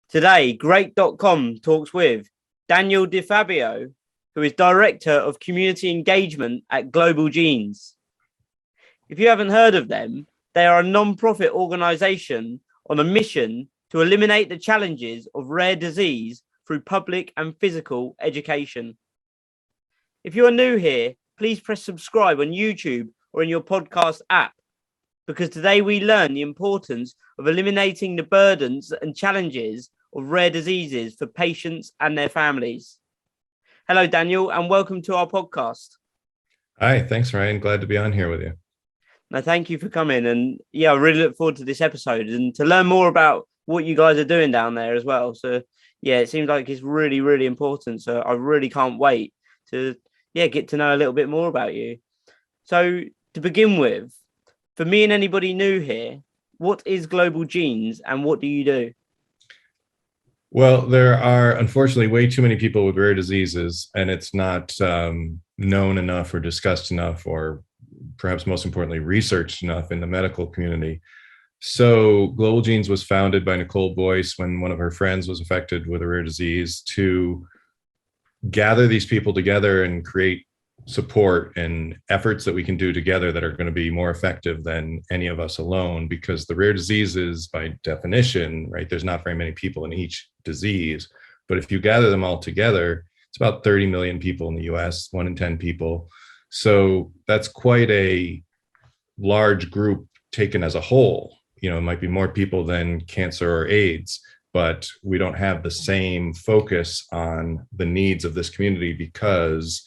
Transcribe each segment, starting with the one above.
Today, Great.com talks with Daniel DiFabio, who is Director of Community Engagement at Global Genes. If you haven't heard of them, they are a non-profit organization on a mission to eliminate the challenges of rare disease through public and physical education. If you are new here, please press subscribe on YouTube or in your podcast app, because today we learn the importance of eliminating the burdens and challenges of rare diseases for patients and their families. Hello, Daniel, and welcome to our podcast. Hi, thanks, Ryan. Glad to be on here with you. No, thank you for coming. And I really look forward to this episode and to learn more about what you guys are doing down there as well. So, it seems like it's really, really important. So I really can't wait to, get to know a little bit more about you. So to begin with, for me and anybody new here, what is Global Genes and what do you do? Well, there are unfortunately way too many people with rare diseases, and it's not known enough or discussed enough, or perhaps most importantly, researched enough in the medical community. So Global Genes was founded by Nicole Boyce when one of her friends was affected with a rare disease to gather these people together and create support and efforts that we can do together that are going to be more effective than any of us alone, because the rare diseases, by definition, right, there's not very many people in each disease, but if you gather them all together, it's about 30 million people in the US, 1 in 10 people. So that's quite a large group taken as a whole. It might be more people than cancer or AIDS, but we don't have the same focus on the needs of this community because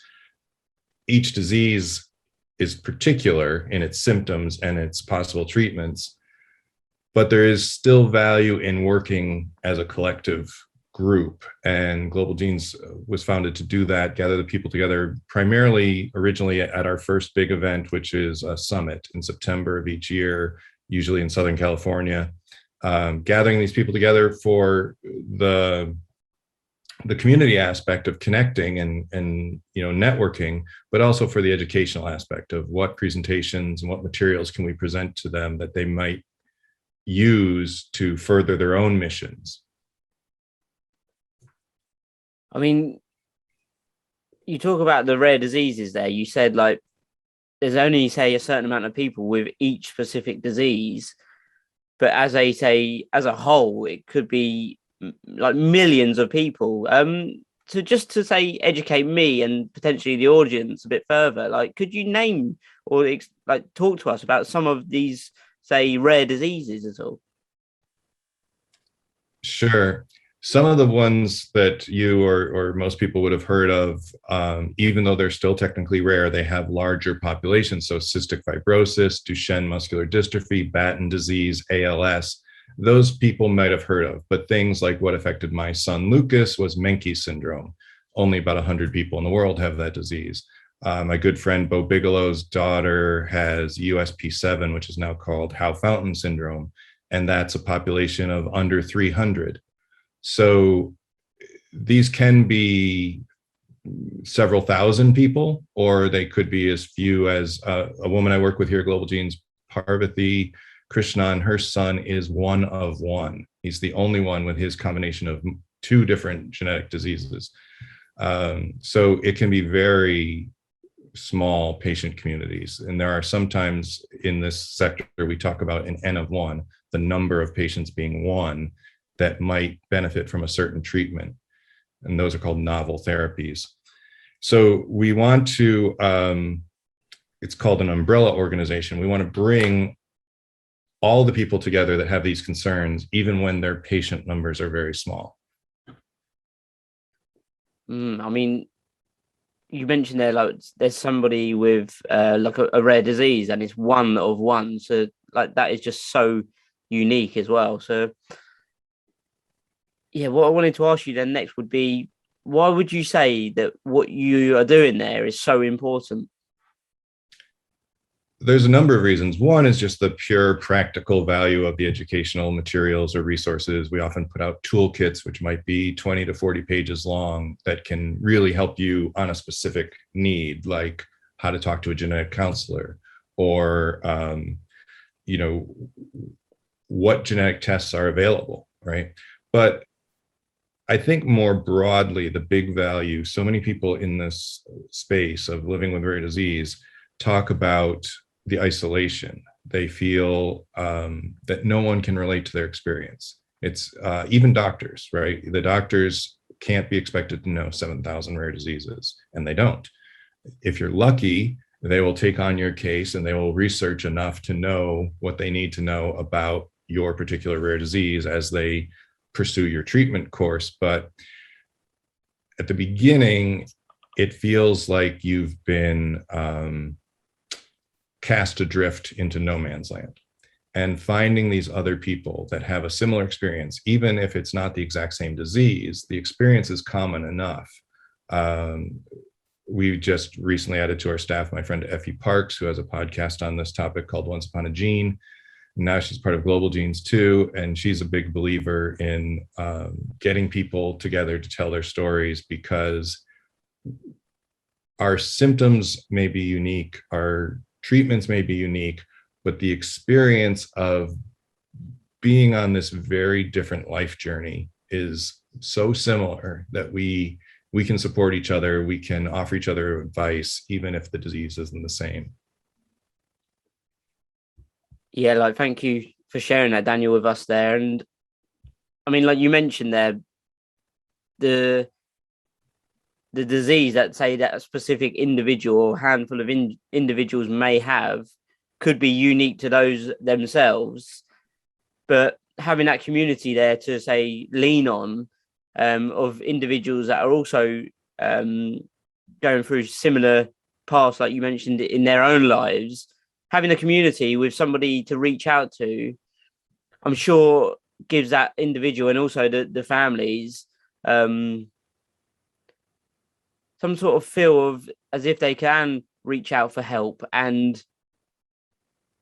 each disease is particular in its symptoms and its possible treatments, but there is still value in working as a collective group. And Global Genes was founded to do that, gather the people together, primarily originally at our first big event, which is a summit in September of each year, usually in Southern California, gathering these people together for the community aspect of connecting and networking, but also for the educational aspect of what presentations and what materials can we present to them that they might use to further their own missions. I mean, you talk about the rare diseases there. You said there's only, say, a certain amount of people with each specific disease, but as a whole, it could be like millions of people. So just to say, educate me and potentially the audience a bit further, could you name or talk to us about some of these, say, rare diseases at all? Sure. Some of the ones that you or most people would have heard of, even though they're still technically rare, they have larger populations. So cystic fibrosis, Duchenne muscular dystrophy, Batten disease, ALS, those people might have heard of. But things like what affected my son Lucas was Menkes syndrome. Only about 100 people in the world have that disease. My good friend Bo Bigelow's daughter has USP7, which is now called Howe-Fountain syndrome, and that's a population of under 300. So these can be several thousand people, or they could be as few as a woman I work with here at Global Genes, Parvati Krishnan. Her son is one of one. He's the only one with his combination of 2 different genetic diseases. So it can be very small patient communities. And there are sometimes in this sector, we talk about an N of 1, the number of patients being 1 that might benefit from a certain treatment. And those are called novel therapies. So we want to, it's called an umbrella organization. We want to bring all the people together that have these concerns, even when their patient numbers are very small. I mean, you mentioned there, there's somebody with a rare disease and it's 1 of 1. So that is just so unique as well. So what I wanted to ask you then next would be, why would you say that what you are doing there is so important? There's a number of reasons. One is just the pure practical value of the educational materials or resources. We often put out toolkits, which might be 20 to 40 pages long, that can really help you on a specific need, like how to talk to a genetic counselor, or what genetic tests are available, right? But I think more broadly, the big value, so many people in this space of living with rare disease talk about the isolation. They feel that no one can relate to their experience. It's even doctors, right? The doctors can't be expected to know 7,000 rare diseases, and they don't. If you're lucky, they will take on your case and they will research enough to know what they need to know about your particular rare disease as they pursue your treatment course. But at the beginning, it feels like you've been cast adrift into no man's land. And finding these other people that have a similar experience, even if it's not the exact same disease, the experience is common enough. We just recently added to our staff my friend Effie Parks, who has a podcast on this topic called Once Upon a Gene. Now she's part of Global Genes too, and she's a big believer in getting people together to tell their stories, because our symptoms may be unique, our treatments may be unique, but the experience of being on this very different life journey is so similar that we can support each other, we can offer each other advice, even if the disease isn't the same. Yeah, like, thank you for sharing that, Daniel, with us there. And I mean, like you mentioned there, the disease that, say, that a specific individual or handful of individuals may have could be unique to those themselves, but having that community there to, say, lean on, of individuals that are also going through similar paths, like you mentioned, in their own lives, having a community with somebody to reach out to, I'm sure gives that individual and also the families some sort of feel of as if they can reach out for help and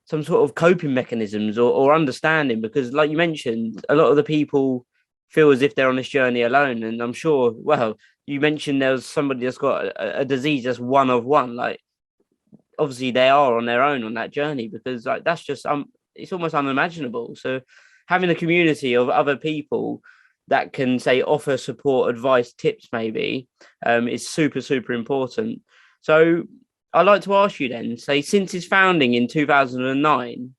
some sort of coping mechanisms or understanding, because like you mentioned, a lot of the people feel as if they're on this journey alone. And I'm sure, well, you mentioned there was somebody that's got a disease that's one of one, like obviously they are on their own on that journey, because like that's just it's almost unimaginable. So having a community of other people that can, say, offer support, advice, tips maybe, is super, super important. So I'd like to ask you then, say, since its founding in 2009,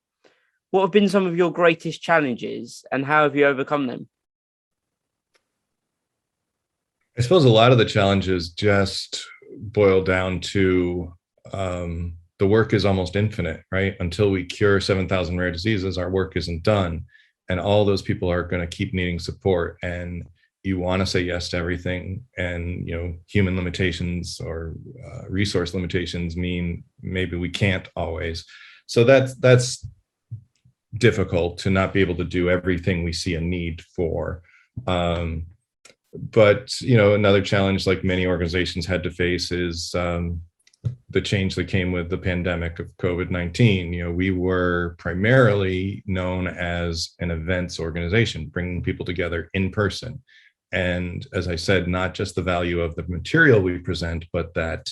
what have been some of your greatest challenges and how have you overcome them? I suppose a lot of the challenges just boil down to the work is almost infinite, right? Until we cure 7,000 rare diseases, our work isn't done. And all those people are going to keep needing support. And you want to say yes to everything. And, you know, human limitations or resource limitations mean maybe we can't always. So that's difficult to not be able to do everything we see a need for. But, you know, another challenge like many organizations had to face is the change that came with the pandemic of COVID-19. You know, we were primarily known as an events organization, bringing people together in person. And as I said, not just the value of the material we present, but that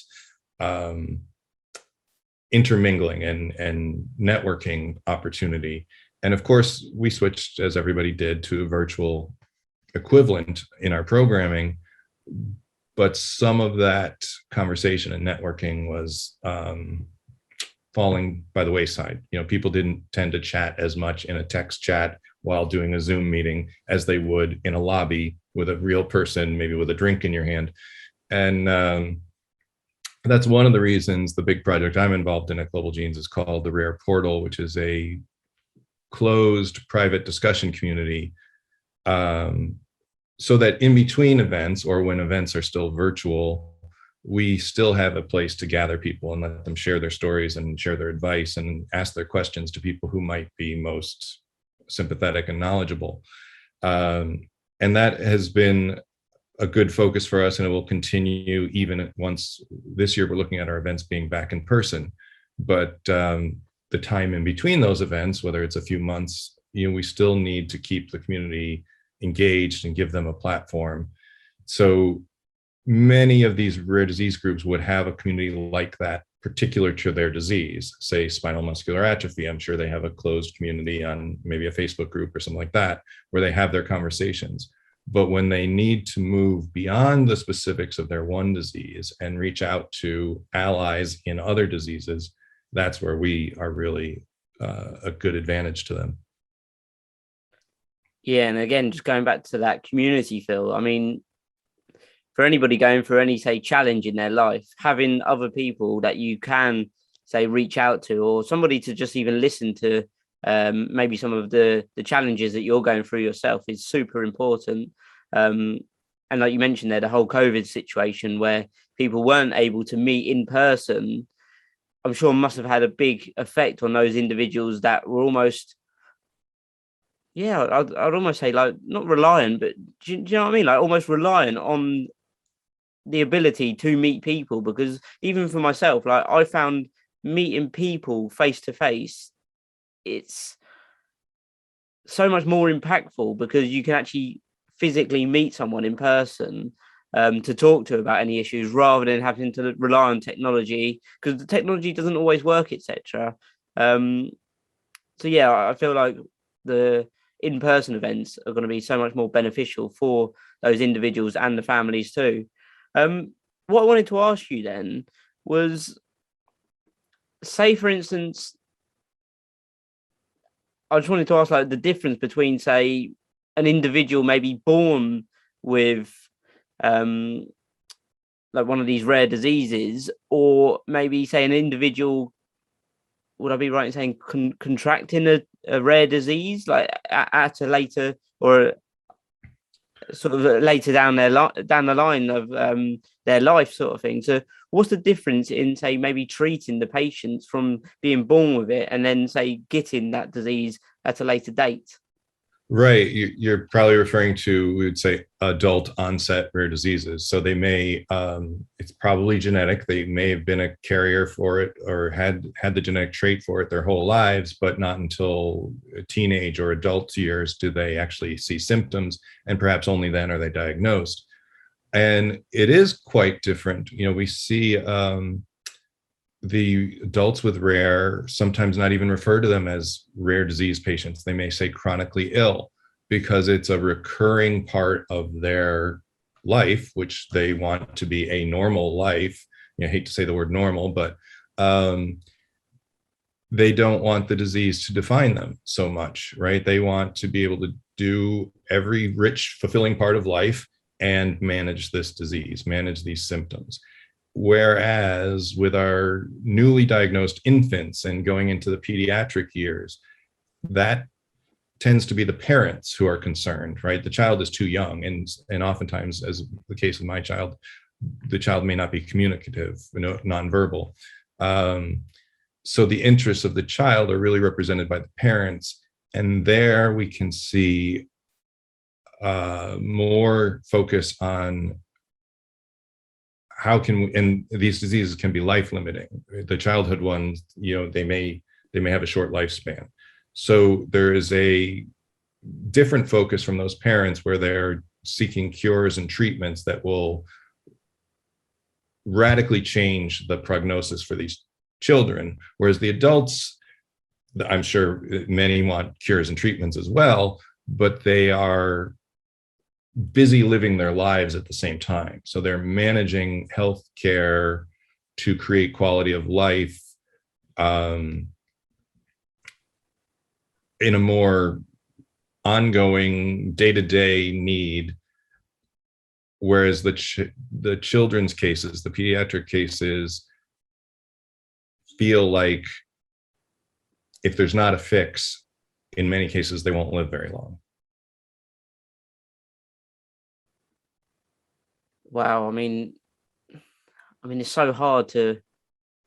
intermingling and networking opportunity. And of course, we switched, as everybody did, to a virtual equivalent in our programming. But some of that conversation and networking was falling by the wayside. You know, people didn't tend to chat as much in a text chat while doing a Zoom meeting as they would in a lobby with a real person, maybe with a drink in your hand. And that's one of the reasons the big project I'm involved in at Global Genes is called the Rare Portal, which is a closed private discussion community, so that in between events, or when events are still virtual, we still have a place to gather people and let them share their stories and share their advice and ask their questions to people who might be most sympathetic and knowledgeable. And that has been a good focus for us, and it will continue even once this year we're looking at our events being back in person. But the time in between those events, whether it's a few months, you know, we still need to keep the community engaged and give them a platform. So many of these rare disease groups would have a community like that particular to their disease, say spinal muscular atrophy. I'm sure they have a closed community on maybe a Facebook group or something like that, where they have their conversations. But when they need to move beyond the specifics of their one disease and reach out to allies in other diseases, that's where we are really a good advantage to them. Yeah, and again, just going back to that community feel, I mean, for anybody going through any, say, challenge in their life, having other people that you can, say, reach out to, or somebody to just even listen to, maybe some of the challenges that you're going through yourself, is super important. And like you mentioned there, the whole COVID situation where people weren't able to meet in person, I'm sure must have had a big effect on those individuals that were almost, yeah, I'd almost say, like, not reliant, but do you know what I mean? Like, almost reliant on the ability to meet people. Because even for myself, like, I found meeting people face to face, it's so much more impactful because you can actually physically meet someone in person, to talk to about any issues, rather than having to rely on technology, because the technology doesn't always work, etc. Um, so yeah, I feel like the in-person events are going to be so much more beneficial for those individuals and the families too. What I wanted to ask you then was, say for instance, I just wanted to ask, like, the difference between, say, an individual maybe born with, um like, one of these rare diseases, or maybe, say, an individual, would I be right in saying, contracting a rare disease, like at a later, or sort of later down down the line of their life, sort of thing. So what's the difference in, say, maybe treating the patients from being born with it and then, say, getting that disease at a later date? Right. You're probably referring to, we would say, adult onset rare diseases. So they may, it's probably genetic. They may have been a carrier for it or had the genetic trait for it their whole lives, but not until teenage or adult years do they actually see symptoms. And perhaps only then are they diagnosed. And it is quite different. We see the adults with rare sometimes not even refer to them as rare disease patients. They may say chronically ill because it's a recurring part of their life, which they want to be a normal life. I hate to say the word normal, but they don't want the disease to define them so much, right? They want to be able to do every rich, fulfilling part of life and manage this disease, manage these symptoms. Whereas with our newly diagnosed infants and going into the pediatric years, that tends to be the parents who are concerned, right? The child is too young, and oftentimes, as the case of my child, the child may not be communicative, nonverbal. So the interests of the child are really represented by the parents, and there we can see more focus on how can we, and these diseases can be life limiting. The childhood ones, they may have a short lifespan. So there is a different focus from those parents where they're seeking cures and treatments that will radically change the prognosis for these children. Whereas the adults, I'm sure many want cures and treatments as well, but they are busy living their lives at the same time. So they're managing health care to create quality of life in a more ongoing day-to-day need. Whereas the children's cases, the pediatric cases, feel like if there's not a fix, in many cases, they won't live very long. Wow, it's so hard to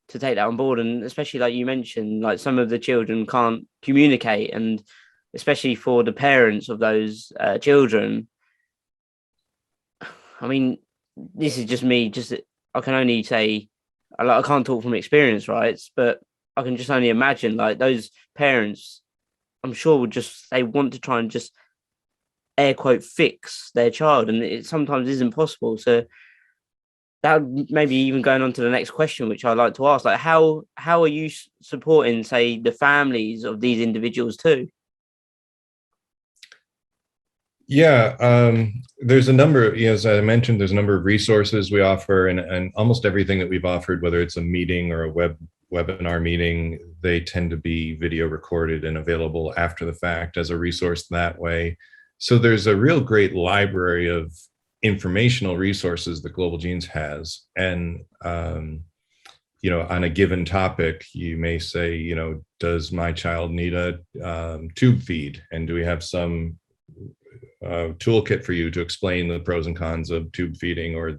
take that on board, and especially like you mentioned, like some of the children can't communicate, and especially for the parents of those children. I mean, this is just me. Just, I can only say, I can't talk from experience, right? But I can just only imagine, like, those parents, I'm sure, would just, they want to try and just air quote fix their child, and it sometimes isn't possible. So that would maybe even going on to the next question, which I'd like to ask, like, how are you supporting, say, the families of these individuals too? Yeah, there's a number of, as I mentioned, there's a number of resources we offer, and almost everything that we've offered, whether it's a meeting or a webinar meeting, they tend to be video recorded and available after the fact as a resource that way. So there's a real great library of informational resources that Global Genes has. And, on a given topic, you may say, does my child need a tube feed? And do we have some toolkit for you to explain the pros and cons of tube feeding, or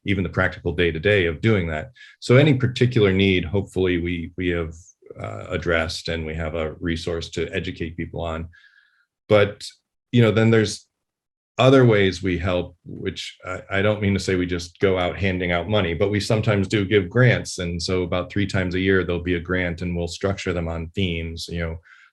even the practical day-to-day of doing that? So any particular need, hopefully we have addressed, and we have a resource to educate people on. But then there's other ways we help, which I don't mean to say we just go out handing out money, but we sometimes do give grants. And so about 3 times a year, there'll be a grant, and we'll structure them on themes.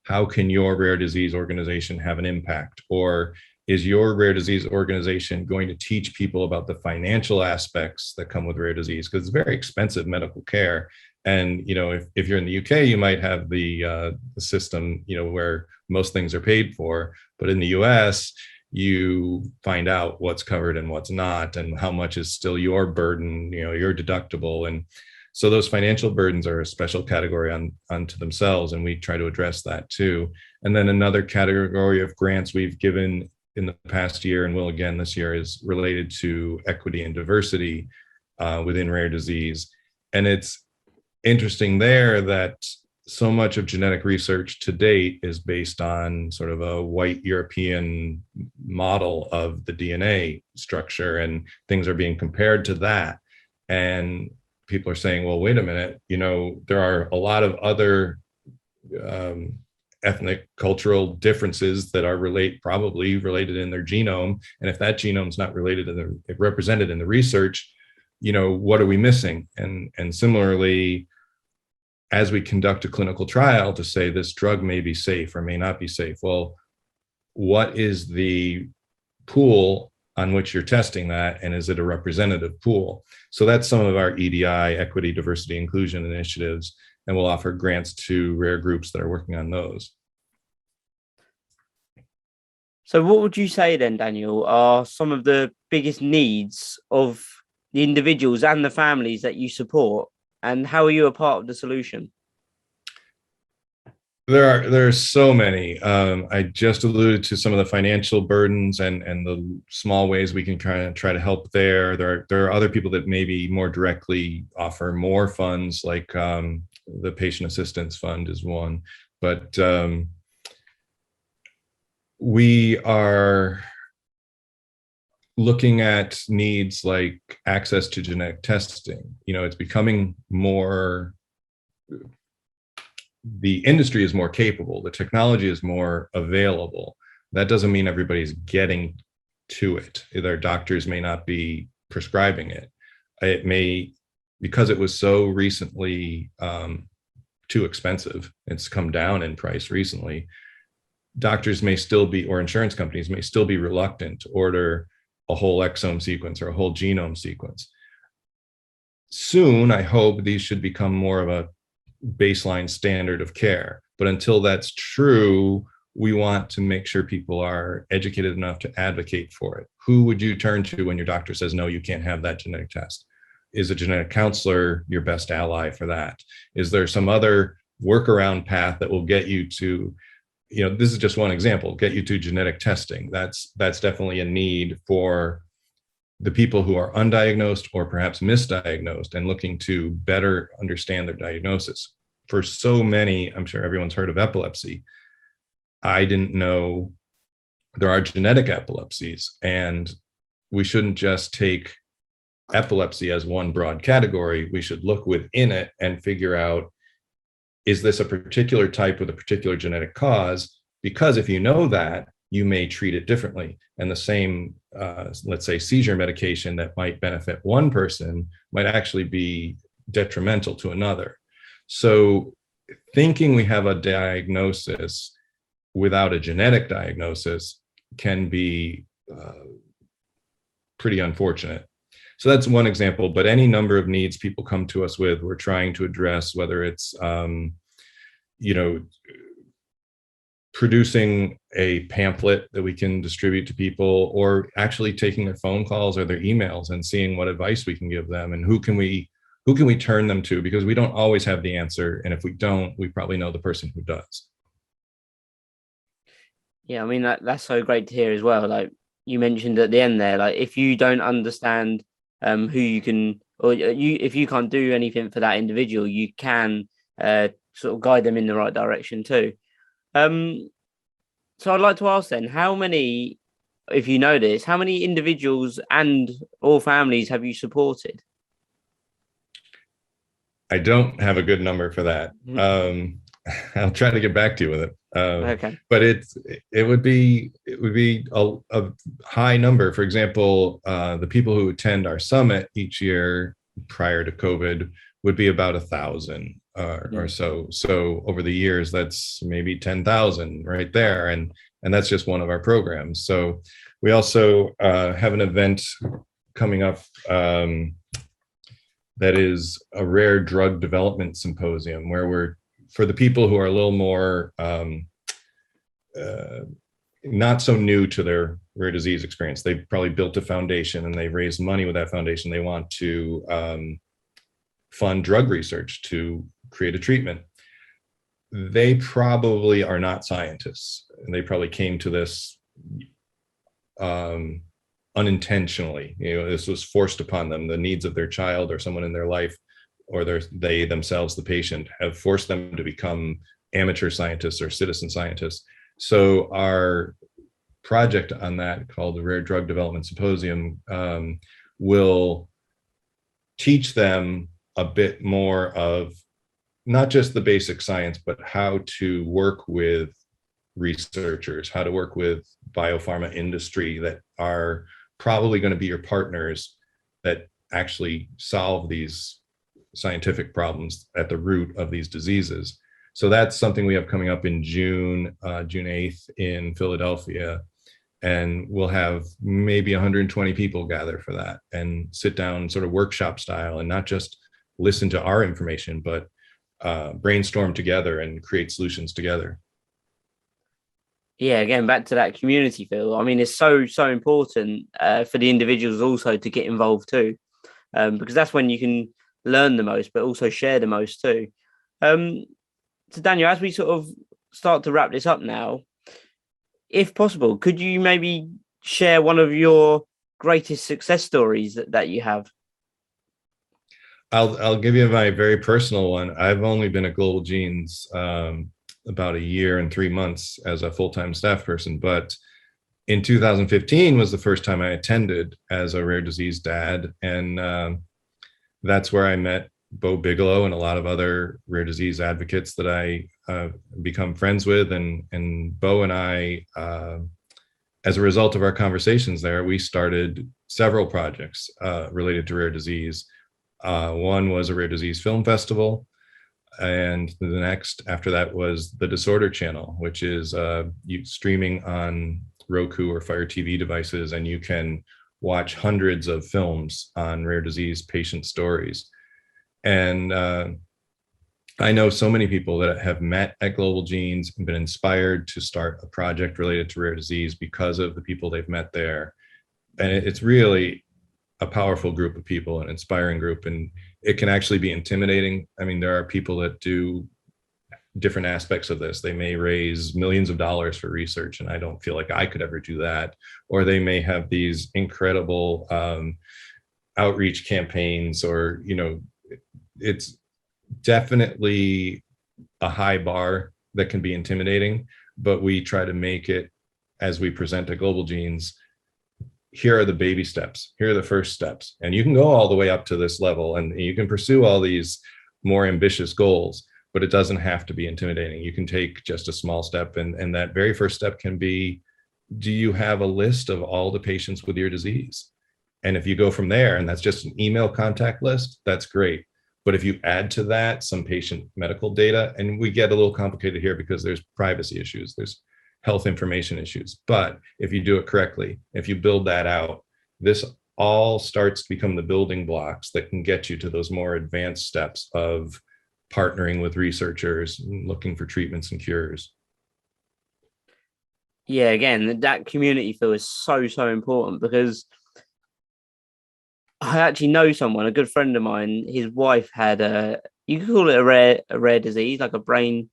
How can your rare disease organization have an impact? Or is your rare disease organization going to teach people about the financial aspects that come with rare disease? Because it's very expensive medical care. And if you're in the UK, you might have the system where most things are paid for. But in the US, you find out what's covered and what's not, and how much is still your burden, your deductible. And so those financial burdens are a special category unto themselves, and we try to address that too. And then another category of grants we've given in the past year, and will again this year, is related to equity and diversity within rare disease. And it's interesting there that so much of genetic research to date is based on sort of a white European model of the DNA structure, and things are being compared to that. And people are saying, well, wait a minute, there are a lot of other ethnic, cultural differences that are probably related in their genome. And if that genome's not represented in the research, what are we missing? And similarly, as we conduct a clinical trial to say this drug may be safe or may not be safe, well, what is the pool on which you're testing that, and is it a representative pool? So that's some of our EDI, equity, diversity, inclusion initiatives, and we'll offer grants to rare groups that are working on those. So what would you say then, Daniel, are some of the biggest needs of the individuals and the families that you support? And how are you a part of the solution? There are so many. I just alluded to some of the financial burdens and the small ways we can try to help there. There are other people that maybe more directly offer more funds, like the Patient Assistance Fund is one. But we are looking at needs like access to genetic testing. It's becoming more, the industry is more capable, the technology is more available. That doesn't mean everybody's getting to it. Their doctors may not be prescribing it. It may, because it was so recently too expensive, it's come down in price recently, doctors may still be, or insurance companies may still be reluctant to order a whole exome sequence or a whole genome sequence. Soon, I hope these should become more of a baseline standard of care. But until that's true, we want to make sure people are educated enough to advocate for it. Who would you turn to when your doctor says, no, you can't have that genetic test? Is a genetic counselor your best ally for that? Is there some other workaround path that will get you to, this is just one example, get you to genetic testing? That's definitely a need for the people who are undiagnosed or perhaps misdiagnosed and looking to better understand their diagnosis. For so many, I'm sure everyone's heard of epilepsy. I didn't know there are genetic epilepsies, and we shouldn't just take epilepsy as one broad category. We should look within it and figure out, is this a particular type with a particular genetic cause? Because if you know that, you may treat it differently. And the same, let's say, seizure medication that might benefit one person might actually be detrimental to another. So thinking we have a diagnosis without a genetic diagnosis can be pretty unfortunate. So that's one example, but any number of needs people come to us with, we're trying to address, whether it's, producing a pamphlet that we can distribute to people, or actually taking their phone calls or their emails and seeing what advice we can give them and who can we turn them to, because we don't always have the answer, and if we don't, we probably know the person who does. Yeah, I mean that's so great to hear as well. Like you mentioned at the end there, like if you don't understand who you can, or you if you can't do anything for that individual, you can sort of guide them in the right direction too. Um, so I'd like to ask then, how many, if you know this, how many individuals and or families have you supported? I don't have a good number for that. I'll try to get back to you with it. Okay. But it would be a high number. For example, the people who attend our summit each year prior to COVID would be about 1,000 or so. So over the years, that's maybe 10,000 right there, and that's just one of our programs. So we also have an event coming up. That is a rare drug development symposium, where we're, for the people who are a little more not so new to their rare disease experience. They've probably built a foundation and they've raised money with that foundation. They want to fund drug research to create a treatment. They probably are not scientists, and they probably came to this unintentionally. This was forced upon them. The needs of their child or someone in their life, or they themselves, the patient, have forced them to become amateur scientists or citizen scientists. So our project on that, called the Rare Drug Development Symposium, will teach them a bit more of not just the basic science, but how to work with researchers, how to work with biopharma industry that are probably going to be your partners that actually solve these scientific problems at the root of these diseases. So that's something we have coming up in June 8th in Philadelphia. And we'll have maybe 120 people gather for that and sit down sort of workshop style, and not just listen to our information, but brainstorm together and create solutions together. Yeah, again, back to that community feel. I mean, it's so important for the individuals also to get involved too, because that's when you can learn the most, but also share the most too. So Daniel, as we sort of start to wrap this up now, if possible, could you maybe share one of your greatest success stories that you have? I'll give you my very personal one. I've only been at Global Genes about a year and 3 months as a full-time staff person, but in 2015 was the first time I attended as a rare disease dad, and that's where I met Bo Bigelow and a lot of other rare disease advocates that I become friends with, and Bo and I, as a result of our conversations there, we started several projects related to rare disease. One was a rare disease film festival, and the next after that was the Disorder Channel, which is streaming on Roku or Fire TV devices, and you can watch hundreds of films on rare disease patient stories. And I know so many people that have met at Global Genes and been inspired to start a project related to rare disease because of the people they've met there. And it's really a powerful group of people, an inspiring group, and it can actually be intimidating. I mean, there are people that do different aspects of this. They may raise millions of dollars for research, and I don't feel like I could ever do that. Or they may have these incredible outreach campaigns, or, it's definitely a high bar that can be intimidating, but we try to make it, as we present at Global Genes, here are the baby steps, here are the first steps, and you can go all the way up to this level, and you can pursue all these more ambitious goals, but it doesn't have to be intimidating. You can take just a small step, and that very first step can be, do you have a list of all the patients with your disease? And if you go from there, and that's just an email contact list, that's great. But if you add to that some patient medical data, and we get a little complicated here because there's privacy issues, there's health information issues, but if you do it correctly, if you build that out, this all starts to become the building blocks that can get you to those more advanced steps of partnering with researchers, looking for treatments and cures. Yeah, again, that community feel is so important because I actually know someone, a good friend of mine. His wife had you could call it a rare disease, like a brain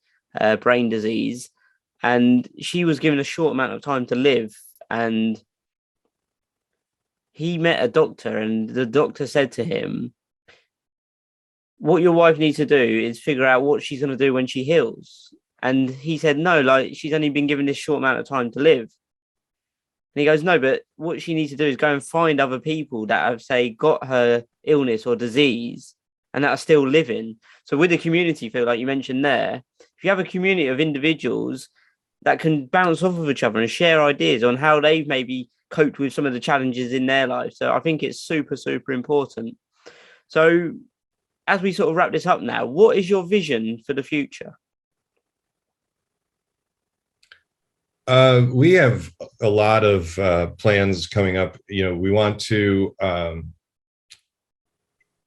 disease, and she was given a short amount of time to live. And he met a doctor, and the doctor said to him, "What your wife needs to do is figure out what she's going to do when she heals." And he said, "No, like she's only been given this short amount of time to live." And he goes, "No, but what she needs to do is go and find other people that have, say, got her illness or disease and that are still living." So with the community feel, like you mentioned there, if you have a community of individuals that can bounce off of each other and share ideas on how they've maybe coped with some of the challenges in their life. So I think it's super important. So as we sort of wrap this up now, what is your vision for the future? We have a lot of plans coming up. We want to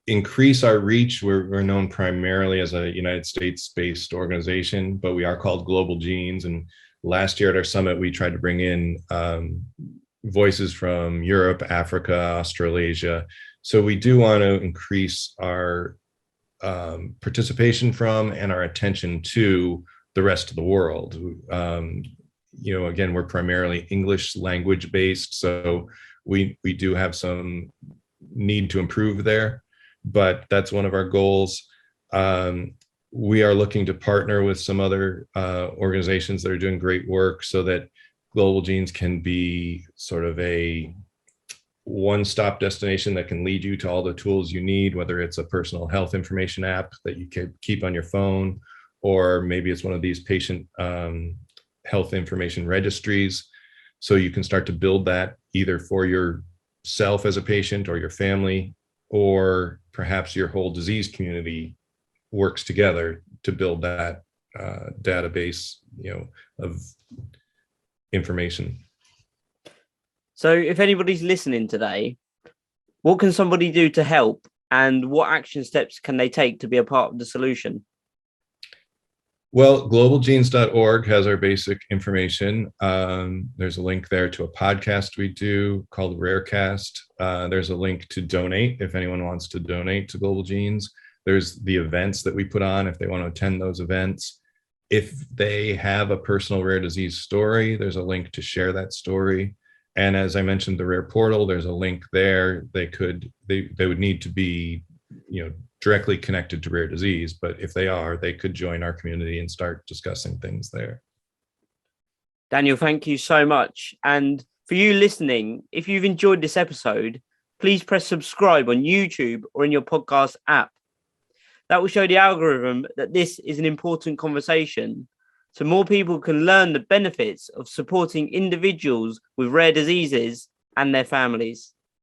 increase our reach. We're known primarily as a United States-based organization, but we are called Global Genes. And last year at our summit, we tried to bring in voices from Europe, Africa, Australasia. So we do want to increase our participation from and our attention to the rest of the world. Again, we're primarily English language based, so we do have some need to improve there, but that's one of our goals. We are looking to partner with some other organizations that are doing great work so that Global Genes can be sort of a one-stop destination that can lead you to all the tools you need, whether it's a personal health information app that you can keep on your phone, or maybe it's one of these patient health information registries. So you can start to build that either for yourself as a patient or your family, or perhaps your whole disease community works together to build that database, of information. So if anybody's listening today, what can somebody do to help, and what action steps can they take to be a part of the solution? Well, globalgenes.org has our basic information. There's a link there to a podcast we do called Rarecast. There's a link to donate if anyone wants to donate to Global Genes. There's the events that we put on if they want to attend those events. If they have a personal rare disease story, there's a link to share that story. And as I mentioned, the Rare Portal, there's a link there. They would need to be, directly connected to rare disease, but if they are, they could join our community and start discussing things there. Daniel, thank you so much. And for you listening, if you've enjoyed this episode, please press subscribe on YouTube or in your podcast app. That will show the algorithm that this is an important conversation, so more people can learn the benefits of supporting individuals with rare diseases and their families.